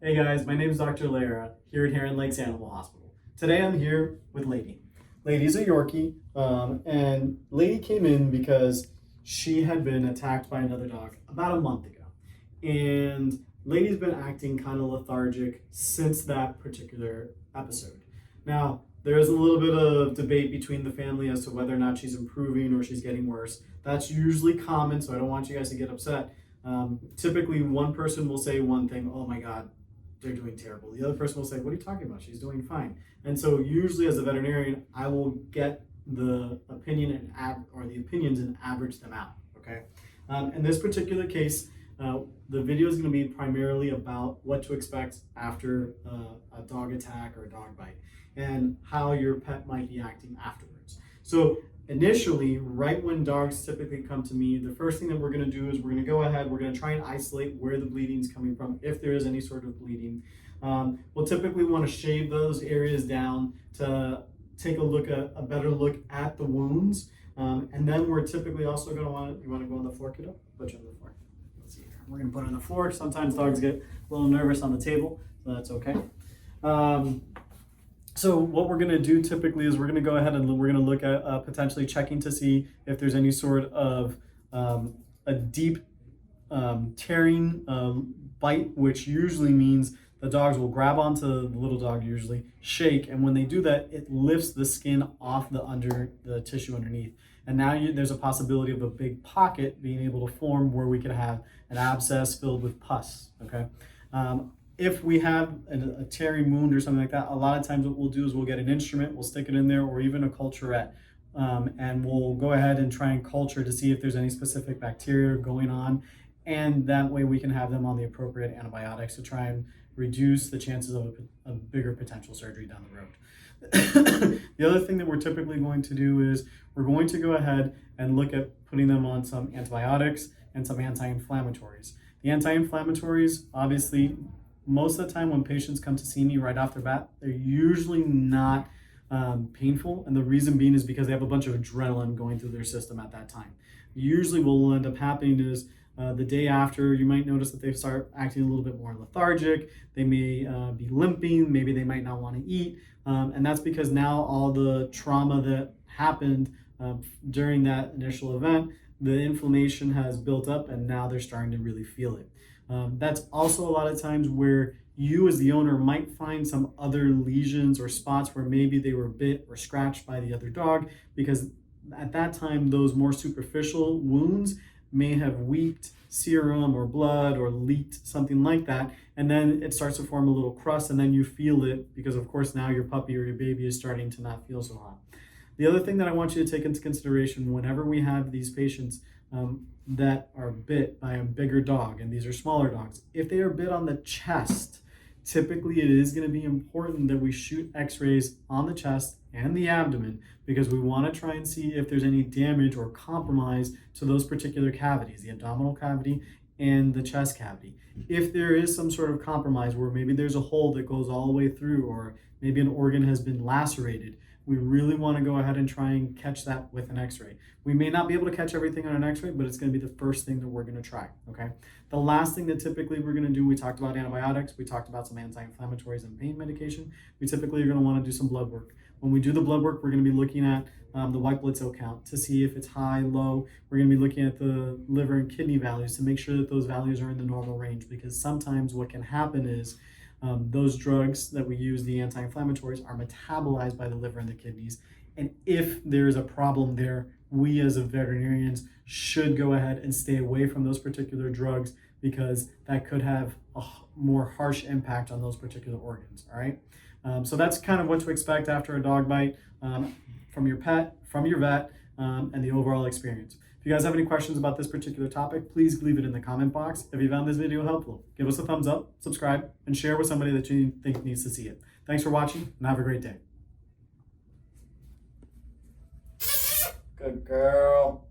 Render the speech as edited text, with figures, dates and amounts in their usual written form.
Hey guys, my name is Dr. Lera here at Heron Lakes Animal Hospital. Today I'm here with Lady. Lady's a Yorkie, and Lady came in because she had been attacked by another dog about a month ago. And Lady's been acting kind of lethargic since that particular episode. Now, there is a little bit of debate between the family as to whether or not she's improving or she's getting worse. That's usually common, so I don't want you guys to get upset. Typically, one person will say one thing, oh my God, they're doing terrible. The other person will say, what are you talking about? She's doing fine. And so usually as a veterinarian, I will get the opinion or the opinions and average them out, okay? In this particular case, the video is going to be primarily about what to expect after a dog attack or a dog bite and how your pet might be acting afterwards. So initially, right when dogs typically come to me, the first thing that we're going to do is we're going to go ahead, we're going to try and isolate where the bleeding is coming from, if there is any sort of bleeding. We'll typically want to shave those areas down to take a better look at the wounds. And then we're typically also going to want to go on the floor, kiddo? Put you on the floor. Let's see here. We're going to put it on the floor. Sometimes dogs get a little nervous on the table, so that's okay. So what we're going to do typically is we're going to go ahead and we're going to look at potentially checking to see if there's any sort of a deep tearing bite, which usually means the dogs will grab onto the little dog, usually shake, and when they do that, it lifts the skin off the tissue underneath. And now there's a possibility of a big pocket being able to form where we could have an abscess filled with pus, okay? If we have a tearing wound or something like that, a lot of times what we'll do is we'll get an instrument, we'll stick it in there, or even a culturette, and we'll go ahead and try and culture to see if there's any specific bacteria going on, and that way we can have them on the appropriate antibiotics to try and reduce the chances of a bigger potential surgery down the road. The other thing that we're typically going to do is we're going to go ahead and look at putting them on some antibiotics and some anti-inflammatories. The anti-inflammatories, obviously, most of the time when patients come to see me right off the bat, they're usually not painful. And the reason being is because they have a bunch of adrenaline going through their system at that time. Usually what will end up happening is the day after, you might notice that they start acting a little bit more lethargic. They may be limping. Maybe they might not want to eat. And that's because now all the trauma that happened during that initial event, the inflammation has built up and now they're starting to really feel it. That's also a lot of times where you as the owner might find some other lesions or spots where maybe they were bit or scratched by the other dog, because at that time those more superficial wounds may have leaked serum or blood or leaked something like that, and then it starts to form a little crust and then you feel it because of course now your puppy or your baby is starting to not feel so hot. The other thing that I want you to take into consideration whenever we have these patients that are bit by a bigger dog, and these are smaller dogs, if they are bit on the chest, typically it is going to be important that we shoot x-rays on the chest and the abdomen, because we want to try and see if there's any damage or compromise to those particular cavities, the abdominal cavity and the chest cavity. If there is some sort of compromise where maybe there's a hole that goes all the way through, or maybe an organ has been lacerated, we really want to go ahead and try and catch that with an x-ray. We may not be able to catch everything on an x-ray, but it's going to be the first thing that we're going to try, okay? The last thing that typically we're going to do, we talked about antibiotics, we talked about some anti-inflammatories and pain medication. We typically are going to want to do some blood work. When we do the blood work, we're going to be looking at the white blood cell count to see if it's high, low. We're going to be looking at the liver and kidney values to make sure that those values are in the normal range, because sometimes what can happen is those drugs that we use, the anti-inflammatories, are metabolized by the liver and the kidneys. And if there's a problem there, we as veterinarians should go ahead and stay away from those particular drugs, because that could have a more harsh impact on those particular organs, all right? So that's kind of what to expect after a dog bite from your pet, from your vet, and the overall experience. If you guys have any questions about this particular topic, please leave it in the comment box. If you found this video helpful, give us a thumbs up, subscribe, and share with somebody that you think needs to see it. Thanks for watching, and have a great day. Good girl.